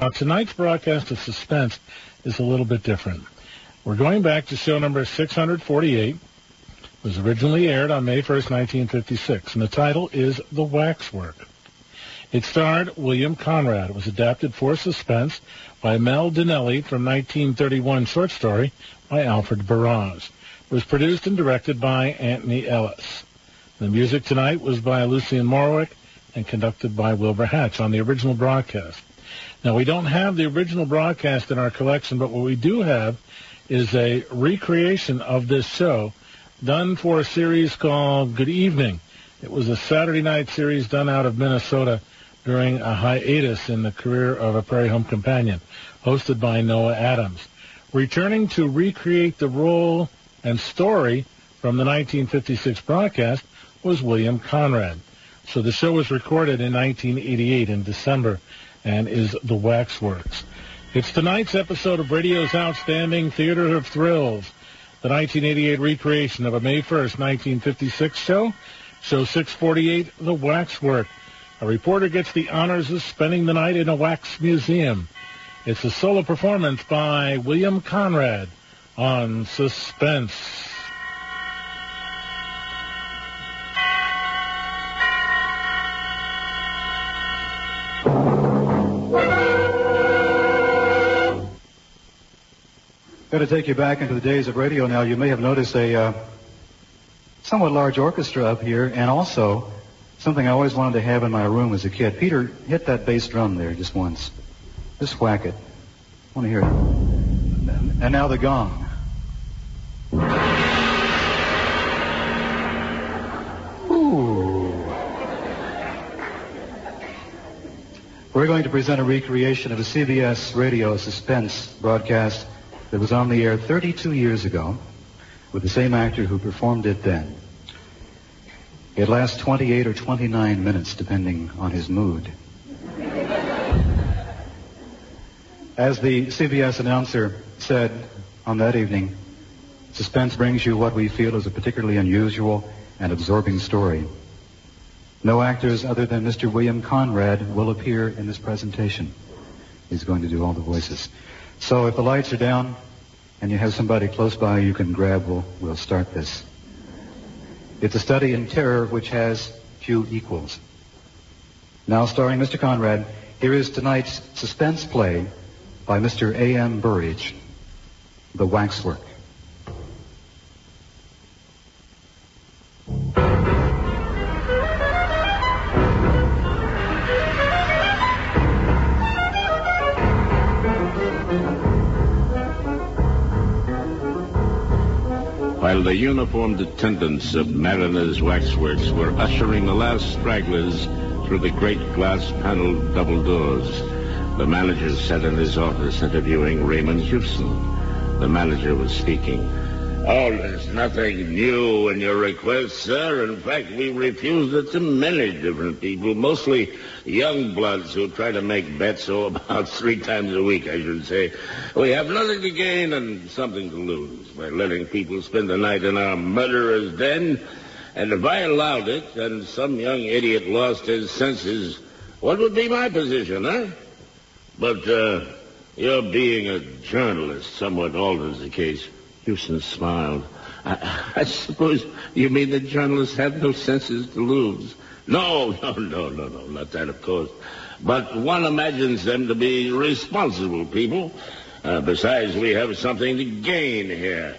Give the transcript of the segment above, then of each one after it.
Now, tonight's broadcast of Suspense is a little bit different. We're going back to show number 648. It was originally aired on May 1st, 1956, and the title is The Waxwork. It starred William Conrad. It was adapted for Suspense by Mel Dinelli from 1931 short story by Alfred Barraz. It was produced and directed by Anthony Ellis. The music tonight was by Lucien Moraweck and conducted by Wilbur Hatch on the original broadcast. Now, we don't have the original broadcast in our collection, but what we do have is a recreation of this show done for a series called Good Evening. It was a Saturday night series done out of Minnesota during a hiatus in the career of a Prairie Home Companion, hosted by Noah Adams. Returning to recreate the role and story from the 1956 broadcast was William Conrad. So the show was recorded in 1988 in December and is The Waxworks. It's tonight's episode of radio's outstanding Theater of Thrills, the 1988 recreation of a May 1st, 1956 show, Show 648, The Waxwork. A reporter gets the honors of spending the night in a wax museum. It's a solo performance by William Conrad on Suspense. Going to take you back into the days of radio now. You may have noticed a somewhat large orchestra up here, and also something I always wanted to have in my room as a kid. Peter, hit that bass drum there just once. Just whack it. I want to hear it. And now the gong. Ooh. We're going to present a recreation of a CBS radio Suspense broadcast that was on the air 32 years ago with the same actor who performed it then. It lasts 28 or 29 minutes, depending on his mood. As the CBS announcer said on that evening, Suspense brings you what we feel is a particularly unusual and absorbing story. No actors other than Mr. William Conrad will appear in this presentation. He's going to do all the voices. So if the lights are down and you have somebody close by you can grab, we'll start this. It's a study in terror which has few equals. Now starring Mr. Conrad, here is tonight's suspense play by Mr. A.M. Burridge, The Waxwork. While the uniformed attendants of Mariner's Waxworks were ushering the last stragglers through the great glass-paneled double doors, the manager sat in his office interviewing Raymond Houston. The manager was speaking. Oh, there's nothing new in your request, sir. In fact, we refused it to many different people, mostly young bloods who try to make bets, about 3 times a week, I should say. We have nothing to gain and something to lose by letting people spend the night in our murderer's den. And if I allowed it and some young idiot lost his senses, what would be my position, huh? But your being a journalist somewhat alters the case. Houston smiled. I suppose you mean that journalists have no senses to lose. No, not that, of course. But one imagines them to be responsible people. Besides, we have something to gain here.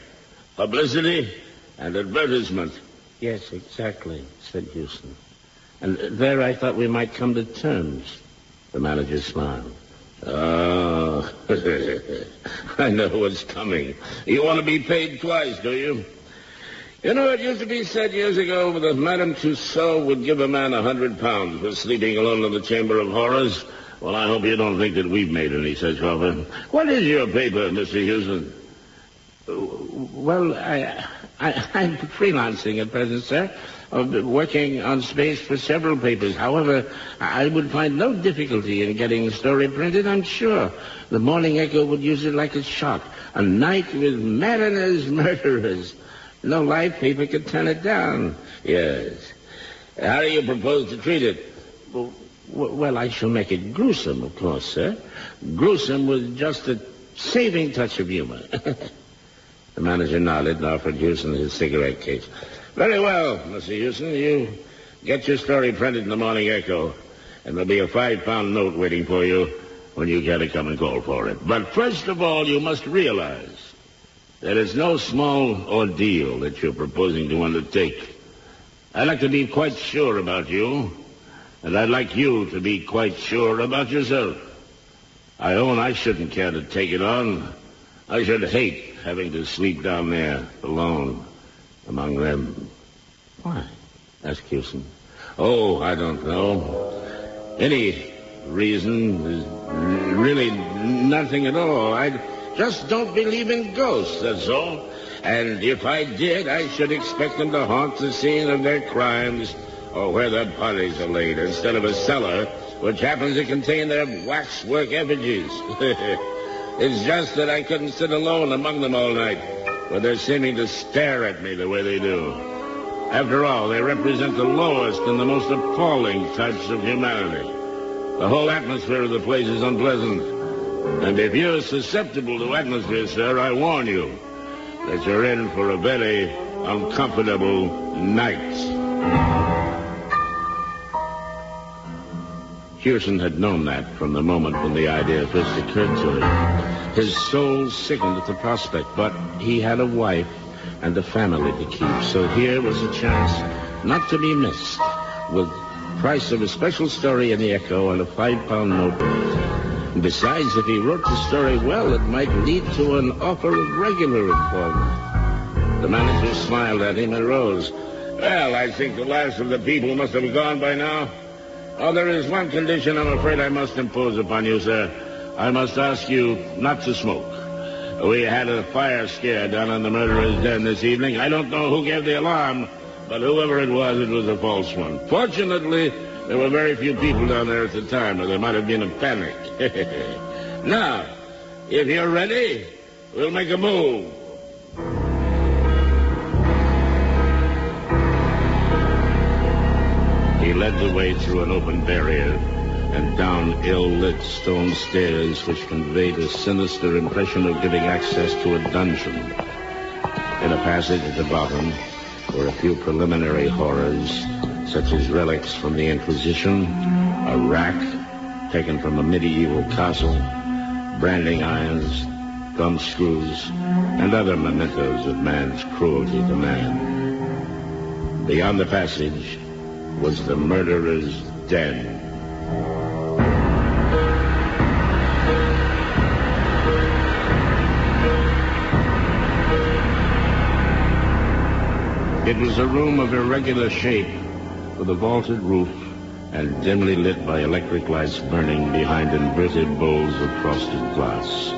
Publicity and advertisement. Yes, exactly, said Houston. And there I thought we might come to terms. The manager smiled. Oh, I know what's coming. You want to be paid twice, do you? You know, it used to be said years ago that Madame Tussaud would give a man 100 pounds for sleeping alone in the Chamber of Horrors. Well, I hope you don't think that we've made any such offer. What is your paper, Mr. Houston? Well, I'm freelancing at present, sir. Working on space for several papers. However, I would find no difficulty in getting the story printed, I'm sure. The Morning Echo would use it like a shot. A night with Mariner's murderers. No life paper could turn it down. Yes. How do you propose to treat it? Well, I shall make it gruesome, of course, sir. gruesome with just a saving touch of humor. The manager nodded and offered Houston his cigarette case. Very well, Mr. Houston. You get your story printed in the Morning Echo, and there'll be a 5-pound note waiting for you when you care to come and call for it. But first of all, you must realize that it's no small ordeal that you're proposing to undertake. I'd like to be quite sure about you, and I'd like you to be quite sure about yourself. I own I shouldn't care to take it on. I should hate having to sleep down there alone among them. Why? Asked Houston. Oh, I don't know. Any reason is really nothing at all. I just don't believe in ghosts, that's all. And if I did, I should expect them to haunt the scene of their crimes or where their bodies are laid instead of a cellar which happens to contain their waxwork effigies. It's just that I couldn't sit alone among them all night, where they're seeming to stare at me the way they do. After all, they represent the lowest and the most appalling types of humanity. The whole atmosphere of the place is unpleasant. And if you're susceptible to atmosphere, sir, I warn you that you're in for a very uncomfortable night. Houston had known that from the moment when the idea first occurred to him. His soul sickened at the prospect, but he had a wife and a family to keep, so here was a chance not to be missed, with price of a special story in the Echo and a 5-pound note. Besides, if he wrote the story well, it might lead to an offer of regular employment. The manager smiled at him and rose. Well, I think the last of the people must have gone by now. Oh, there is one condition I'm afraid I must impose upon you, sir. I must ask you not to smoke. We had a fire scare down on the murderer's den this evening. I don't know who gave the alarm, but whoever it was a false one. Fortunately, there were very few people down there at the time, or there might have been a panic. Now, if you're ready, we'll make a move. He led the way through an open barrier and down ill-lit stone stairs which conveyed a sinister impression of giving access to a dungeon. In a passage at the bottom were a few preliminary horrors, such as relics from the Inquisition, a rack taken from a medieval castle, branding irons, thumbscrews, and other mementos of man's cruelty to man. Beyond the passage was the murderer's den. It was a room of irregular shape with a vaulted roof and dimly lit by electric lights burning behind inverted bowls of frosted glass.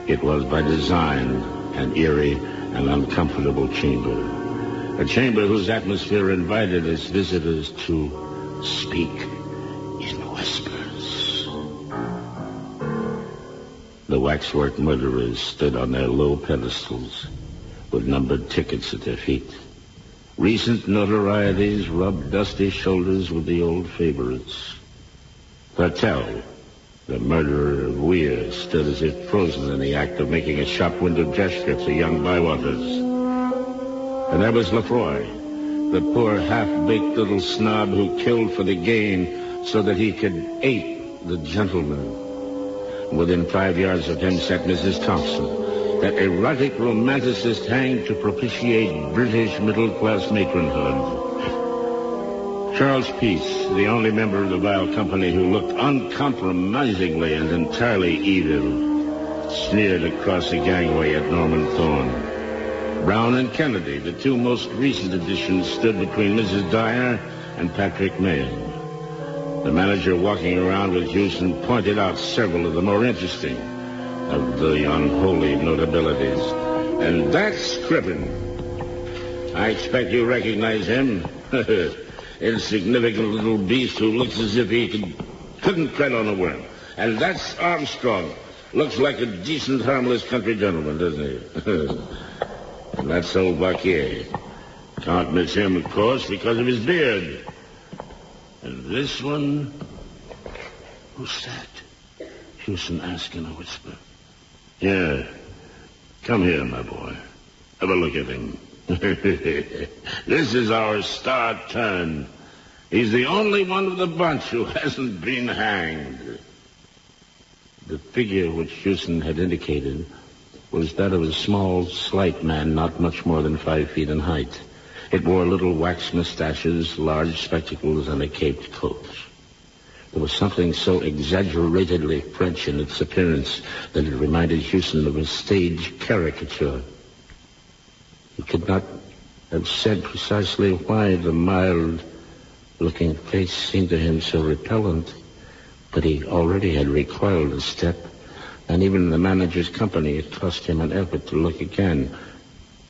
It was by design an eerie and uncomfortable chamber. A chamber whose atmosphere invited its visitors to speak in whispers. The waxwork murderers stood on their low pedestals with numbered tickets at their feet. Recent notorieties rubbed dusty shoulders with the old favorites. Hertel, the murderer of Weir, stood as if frozen in the act of making a shop window gesture to young Bywaters. And there was Lefroy, the poor half-baked little snob who killed for the gain so that he could ape the gentleman. Within 5 yards of him sat Mrs. Thompson, that erotic romanticist hanged to propitiate British middle-class matronhood. Charles Peace, the only member of the vile company who looked uncompromisingly and entirely evil, sneered across the gangway at Norman Thorne. Brown and Kennedy, the two most recent additions, stood between Mrs. Dyer and Patrick Mahan. The manager walking around with Houston pointed out several of the more interesting of the unholy notabilities. And that's Crippen. I expect you recognize him. Insignificant little beast who looks as if he couldn't tread on a worm. And that's Armstrong. Looks like a decent, harmless country gentleman, doesn't he? And that's old Vaquier. Can't miss him, of course, because of his beard. And this one... Who's that? Houston asked in a whisper. Yeah. Come here, my boy. Have a look at him. This is our star turn. He's the only one of the bunch who hasn't been hanged. The figure which Houston had indicated was that of a small, slight man, not much more than 5 feet in height. It wore little wax mustaches, large spectacles, and a caped coat. There was something so exaggeratedly French in its appearance that it reminded Houston of a stage caricature. He could not have said precisely why the mild-looking face seemed to him so repellent, but he already had recoiled a step, and even in the manager's company it cost him an effort to look again.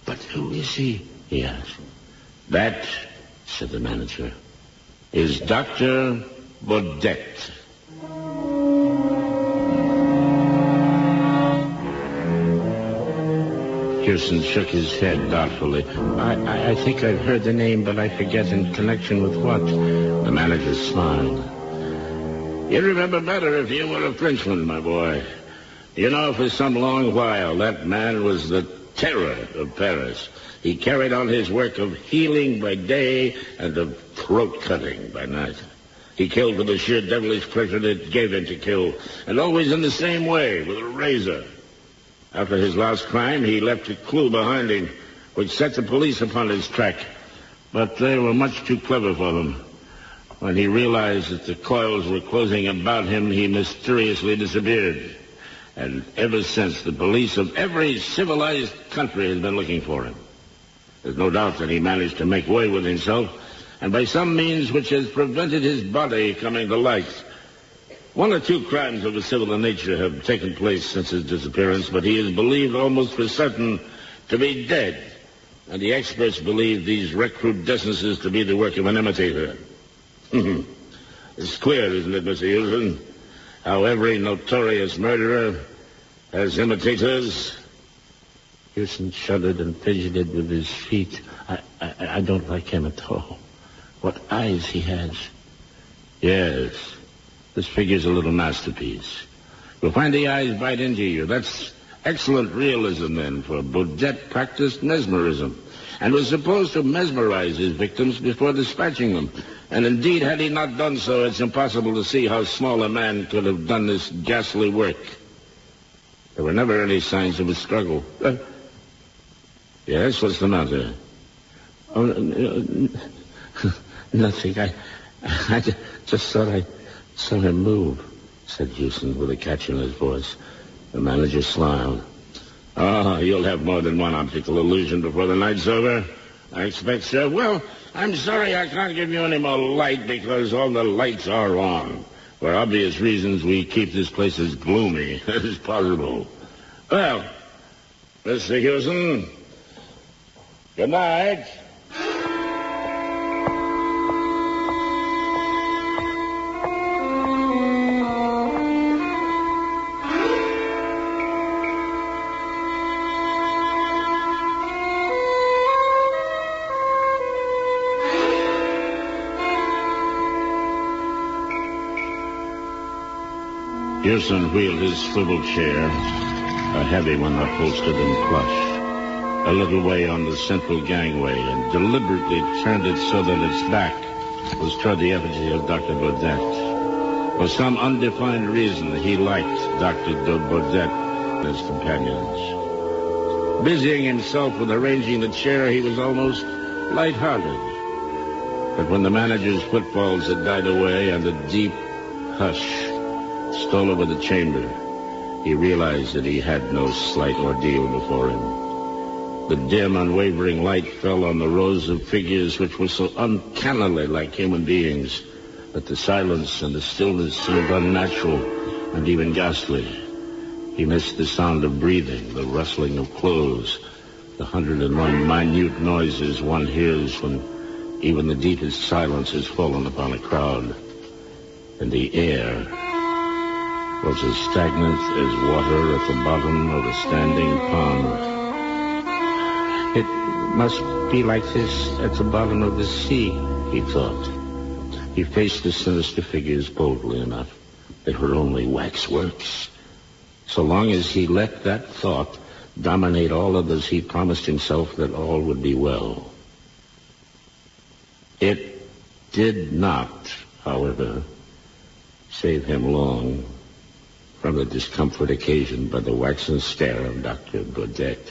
"But who is he?" he asked. That, said the manager, is Dr. Baudette. Houston shook his head doubtfully. I think I've heard the name, but I forget in connection with what. The manager smiled. You'd remember better if you were a Frenchman, my boy. You know, for some long while, that man was the terror of Paris. He carried on his work of healing by day and of throat-cutting by night. He killed for the sheer devilish pleasure that it gave him to kill, and always in the same way, with a razor. After his last crime, he left a clue behind him, which set the police upon his track. But they were much too clever for them. When he realized that the coils were closing about him, he mysteriously disappeared. And ever since, the police of every civilized country has been looking for him. There's no doubt that he managed to make way with himself, and by some means which has prevented his body coming to light. 1 or 2 crimes of a similar nature have taken place since his disappearance, but he is believed almost for certain to be dead, and the experts believe these recrudescences to be the work of an imitator. It's queer, isn't it, Mr. Houston, how every notorious murderer has imitators? Houston shuddered and fidgeted with his feet. I don't like him at all. What eyes he has. Yes. This figure's a little masterpiece. You'll find the eyes bite into you. That's excellent realism, then, for Baudette practiced mesmerism and was supposed to mesmerize his victims before dispatching them. And indeed, had he not done so, it's impossible to see how small a man could have done this ghastly work. There were never any signs of a struggle. Yes, what's the matter? Oh, nothing. I just thought I saw him move, said Houston with a catch in his voice. The manager smiled. Oh, you'll have more than one optical illusion before the night's over, I expect, sir. Well, I'm sorry I can't give you any more light because all the lights are on. For obvious reasons, we keep this place as gloomy as possible. Well, Mr. Houston, good night. Houston wheeled his swivel chair, a heavy one upholstered in plush, a little way on the central gangway, and deliberately turned it so that its back was toward the effigy of Dr. Baudette. For some undefined reason, he liked Dr. Baudette and his companions. Busying himself with arranging the chair, he was almost lighthearted. But when the manager's footfalls had died away and a deep hush stole over the chamber, he realized that he had no slight ordeal before him. The dim, unwavering light fell on the rows of figures which were so uncannily like human beings that the silence and the stillness seemed unnatural and even ghastly. He missed the sound of breathing, the rustling of clothes, the 101 minute noises one hears when even the deepest silence has fallen upon a crowd. And the air was as stagnant as water at the bottom of a standing pond. It must be like this at the bottom of the sea, he thought. He faced the sinister figures boldly enough. They were only waxworks. So long as he let that thought dominate all others, he promised himself that all would be well. It did not, however, save him long from the discomfort occasioned by the waxen stare of Dr. Baudet,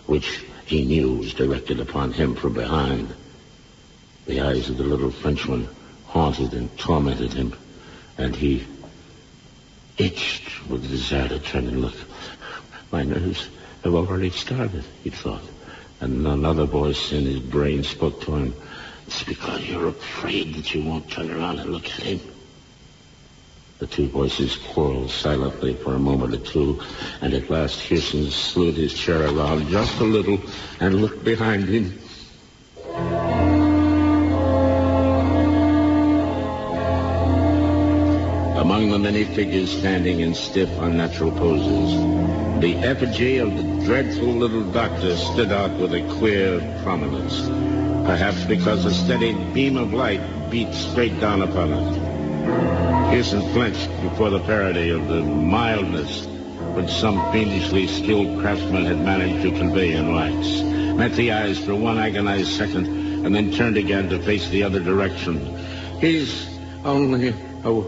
which he knew was directed upon him from behind. The eyes of the little Frenchman haunted and tormented him, and he itched with desire to turn and look. My nerves have already started, he thought, and another voice in his brain spoke to him. It's because you're afraid that you won't turn around and look at him. The two voices quarreled silently for a moment or two, and at last Hewson slewed his chair around just a little and looked behind him. Among the many figures standing in stiff, unnatural poses, the effigy of the dreadful little doctor stood out with a queer prominence, perhaps because a steady beam of light beat straight down upon it. Hewson flinched before the parody of the mildness which some fiendishly skilled craftsman had managed to convey in wax, met the eyes for one agonized second, and then turned again to face the other direction. He's only a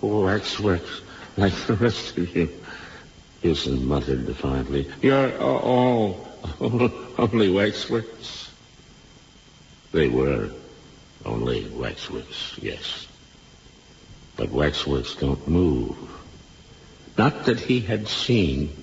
waxwork like the rest of you, Hewson muttered defiantly. You're all only waxworks. They were only waxworks, yes. But waxworks don't move. Not that he had seen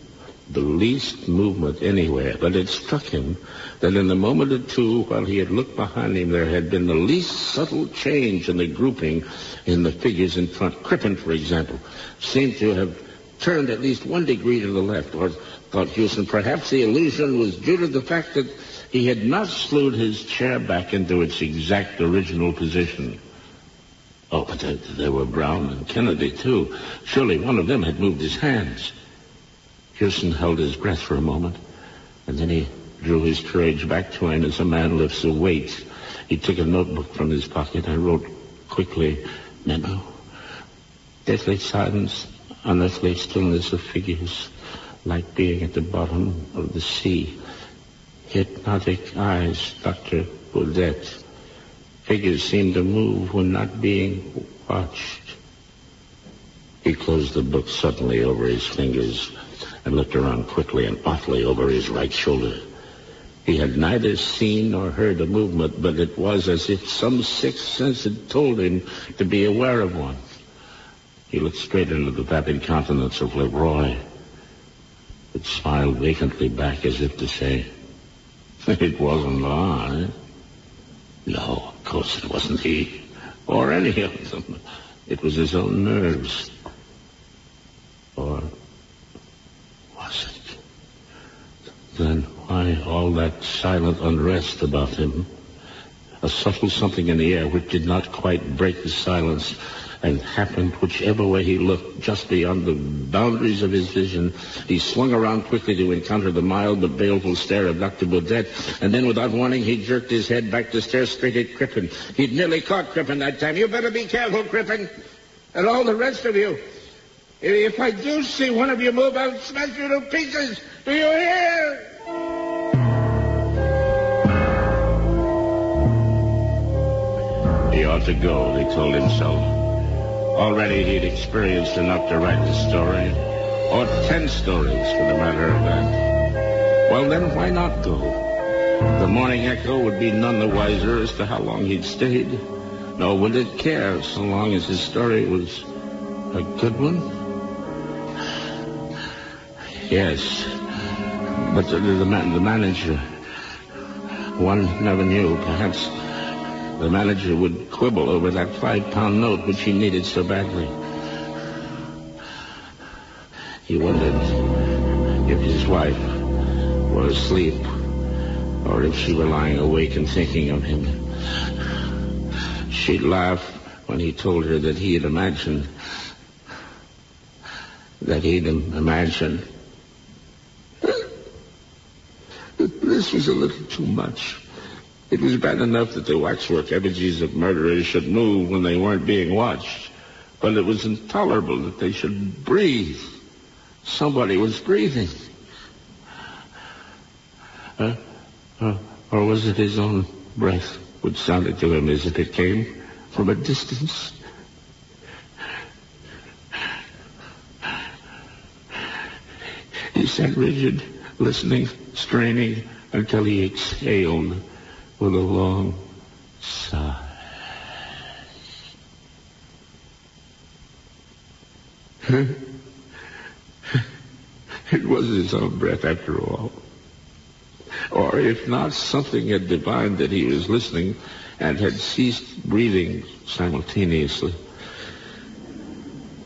the least movement anywhere, but it struck him that in a moment or two, while he had looked behind him, there had been the least subtle change in the grouping in the figures in front. Crippen, for example, seemed to have turned at least 1 degree to the left, or, thought Hewson, perhaps the illusion was due to the fact that he had not slewed his chair back into its exact original position. Oh, but there were Brown and Kennedy, too. Surely one of them had moved his hands. Hewson held his breath for a moment, and then he drew his courage back to him as a man lifts a weight. He took a notebook from his pocket and wrote quickly, memo. Deathly silence, unearthly stillness of figures, like being at the bottom of the sea. Hypnotic eyes, Dr. Baudet. Figures seem to move when not being watched. He closed the book suddenly over his fingers and looked around quickly and awfully over his right shoulder. He had neither seen nor heard a movement, but it was as if some sixth sense had told him to be aware of one. He looked straight into the vapid countenance of Leroy. It smiled vacantly back as if to say, it wasn't I. No, of course it wasn't he, or any of them. It was his own nerves. Or was it? Then why all that silent unrest about him? A subtle something in the air which did not quite break the silence and happened whichever way he looked, just beyond the boundaries of his vision. He swung around quickly to encounter the mild but baleful stare of Dr. Baudet, and then without warning he jerked his head back to stare straight at Crippen. He'd nearly caught Crippen that time. You better be careful, Crippen, and all the rest of you. If I do see one of you move, I'll smash you to pieces. Do you hear? He ought to go, he told himself. Already he'd experienced enough to write the story, or 10 stories for the matter of that. Well, then why not go? The Morning Echo would be none the wiser as to how long he'd stayed, nor would it care so long as his story was a good one. Yes, but the manager, one never knew. Perhaps the manager would quibble over that 5-pound note which he needed so badly. He wondered if his wife were asleep or if she were lying awake and thinking of him. She'd laugh when he told her that he had imagined. This was a little too much. It was bad enough that the waxwork effigies of murderers should move when they weren't being watched. But it was intolerable that they should breathe. Somebody was breathing. Or was it his own breath, which sounded to him as if it came from a distance? He sat rigid, listening, straining, until he exhaled with a long sigh. It was his own breath after all. Or if not, something had divined that he was listening and had ceased breathing simultaneously.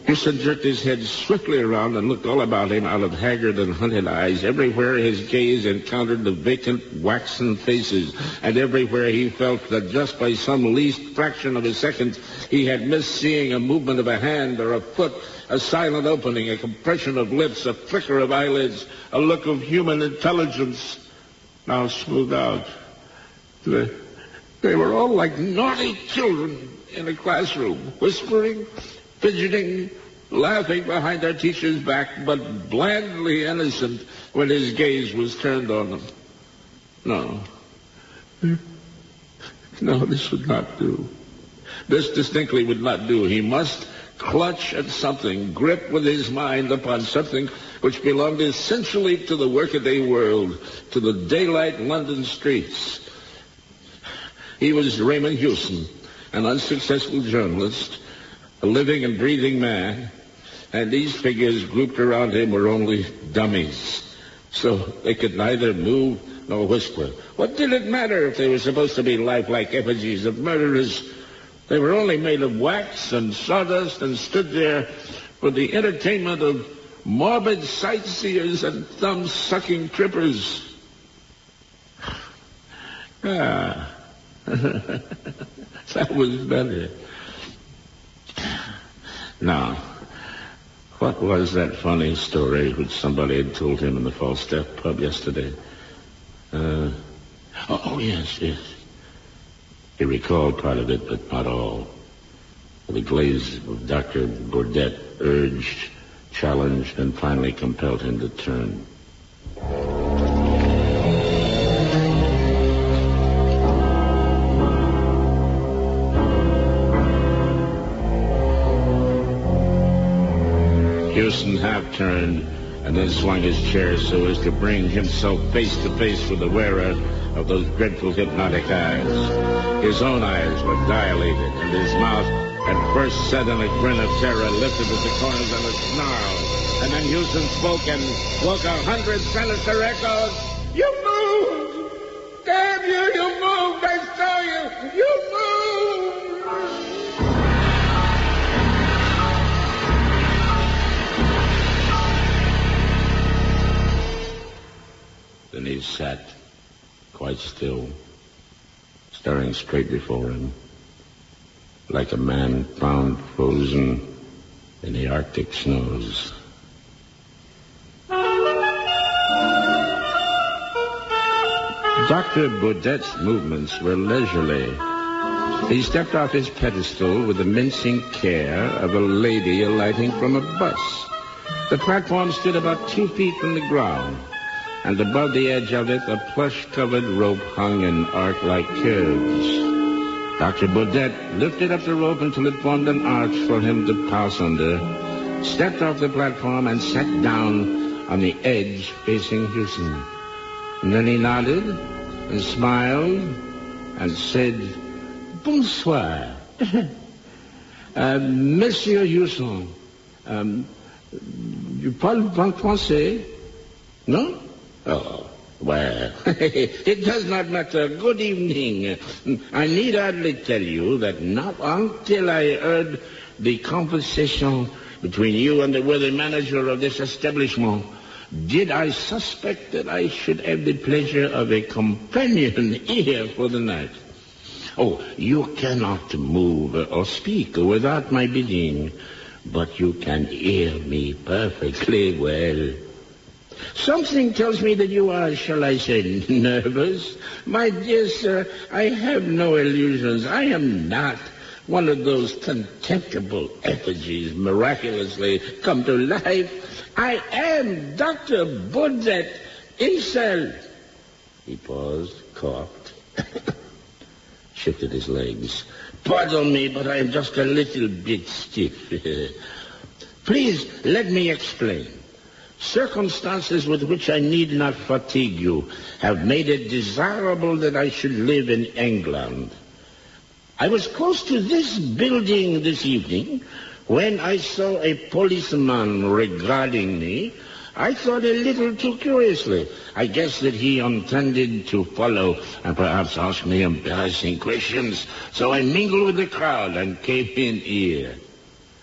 Houston jerked his head swiftly around and looked all about him out of haggard and hunted eyes. Everywhere his gaze encountered the vacant, waxen faces, and everywhere he felt that just by some least fraction of a second he had missed seeing a movement of a hand or a foot, a silent opening, a compression of lips, a flicker of eyelids, a look of human intelligence now smoothed out. They were all like naughty children in a classroom, whispering, fidgeting, laughing behind their teacher's back, but blandly innocent when his gaze was turned on them. No, this would not do. This distinctly would not do. He must clutch at something, grip with his mind upon something which belonged essentially to the workaday world, to the daylight London streets. He was Raymond Houston, an unsuccessful journalist, a living and breathing man, and these figures grouped around him were only dummies, so they could neither move nor whisper. What did it matter if they were supposed to be lifelike effigies of murderers? They were only made of wax and sawdust and stood there for the entertainment of morbid sightseers and thumb-sucking trippers. That was better. Now, what was that funny story which somebody had told him in the Falstaff pub yesterday? Yes. He recalled part of it, but not all. The glaze of Dr. Burdett urged, challenged, and finally compelled him to turn. Houston half turned and then swung his chair so as to bring himself face to face with the wearer of those dreadful hypnotic eyes. His own eyes were dilated, and his mouth, at first set in a grin of terror, lifted at the corners of a snarl. And then Houston spoke and woke 100 sinister echoes. You moved! Damn you, you moved! I saw you! You moved! Then he sat quite still, staring straight before him, like a man found frozen in the Arctic snows. Dr. Burdett's movements were leisurely. He stepped off his pedestal with the mincing care of a lady alighting from a bus. The platform stood about 2 feet from the ground, and above the edge of it, a plush-covered rope hung in arc-like curves. Dr. Burdett lifted up the rope until it formed an arch for him to pass under, stepped off the platform, and sat down on the edge facing Houston. And then he nodded and smiled and said, Bonsoir. Monsieur Houston, you parle français? No? Oh, well, it does not matter. Good evening. I need hardly tell you that not until I heard the conversation between you and the worthy manager of this establishment did I suspect that I should have the pleasure of a companion here for the night. Oh, you cannot move or speak without my bidding, but you can hear me perfectly well. Something tells me that you are, shall I say, nervous. My dear sir, I have no illusions. I am not one of those contemptible effigies miraculously come to life. I am Dr. Budet himself. He paused, coughed, shifted his legs. Pardon me, but I am just a little bit stiff. Please, let me explain. Circumstances with which I need not fatigue you have made it desirable that I should live in England. I was close to this building this evening when I saw a policeman regarding me. I thought a little too curiously. I guessed that he intended to follow and perhaps ask me embarrassing questions. So I mingled with the crowd and came in here.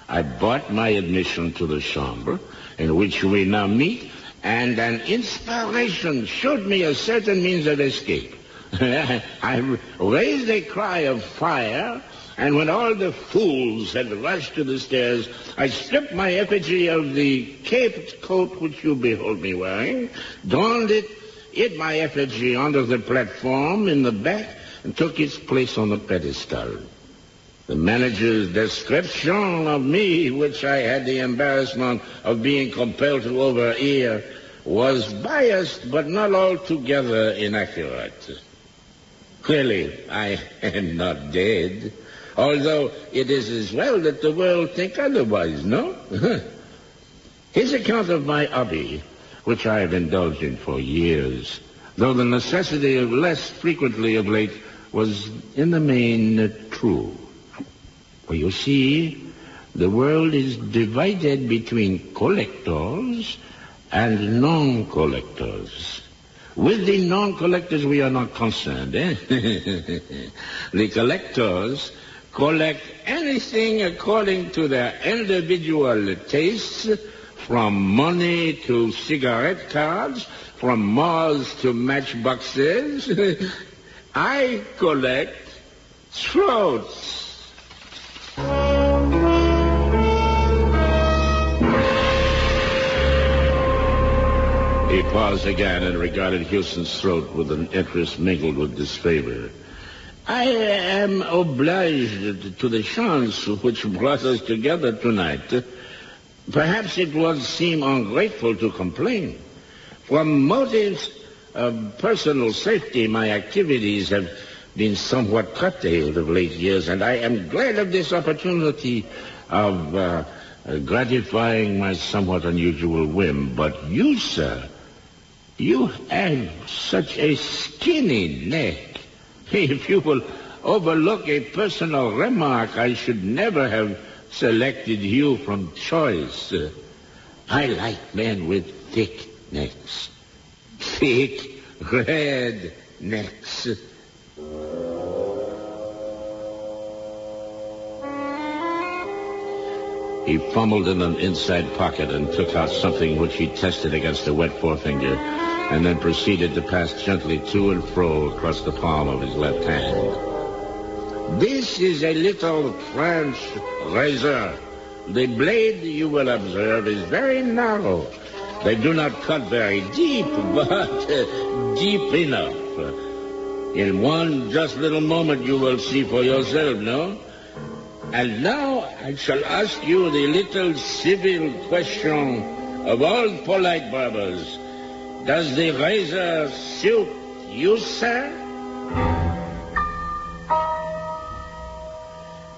I bought my admission to the chamber in which we now meet, and an inspiration showed me a certain means of escape. I raised a cry of fire, and when all the fools had rushed to the stairs, I stripped my effigy of the caped coat which you behold me wearing, donned it, hid my effigy under the platform in the back, and took its place on the pedestal. The manager's description of me, which I had the embarrassment of being compelled to overhear, was biased but not altogether inaccurate. Clearly, I am not dead, although it is as well that the world think otherwise, no? His account of my hobby, which I have indulged in for years, though the necessity of less frequently of late, was in the main true. For you see, the world is divided between collectors and non-collectors. With the non-collectors, we are not concerned, eh? The collectors collect anything according to their individual tastes, from money to cigarette cards, from Mars to matchboxes. I collect throats. He paused again and regarded Houston's throat with an interest mingled with disfavor. I am obliged to the chance which brought us together tonight. Perhaps it would seem ungrateful to complain. From motives of personal safety, my activities have been somewhat curtailed of late years, and I am glad of this opportunity of gratifying my somewhat unusual whim. But you, sir, you have such a skinny neck. If you will overlook a personal remark, I should never have selected you from choice. I like men with thick necks. Thick, red necks. He fumbled in an inside pocket and took out something which he tested against a wet forefinger, and then proceeded to pass gently to and fro across the palm of his left hand. This is a little French razor. The blade, you will observe, is very narrow. They do not cut very deep, but deep enough. In one just little moment you will see for yourself, no? And now I shall ask you the little civil question of all polite barbers. Does the razor suit you, sir?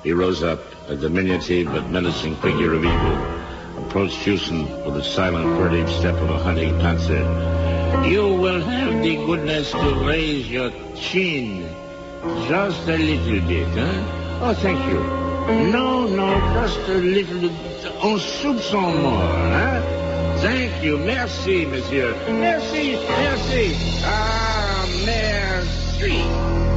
He rose up, a diminutive but menacing figure of evil, approached Houston with the silent, furtive step of a hunting panther. You will have the goodness to raise your chin just a little bit, huh? Oh, thank you. No, just a little bit. Un soupçon more, huh? Thank you. Merci, monsieur. Merci. Ah, merci.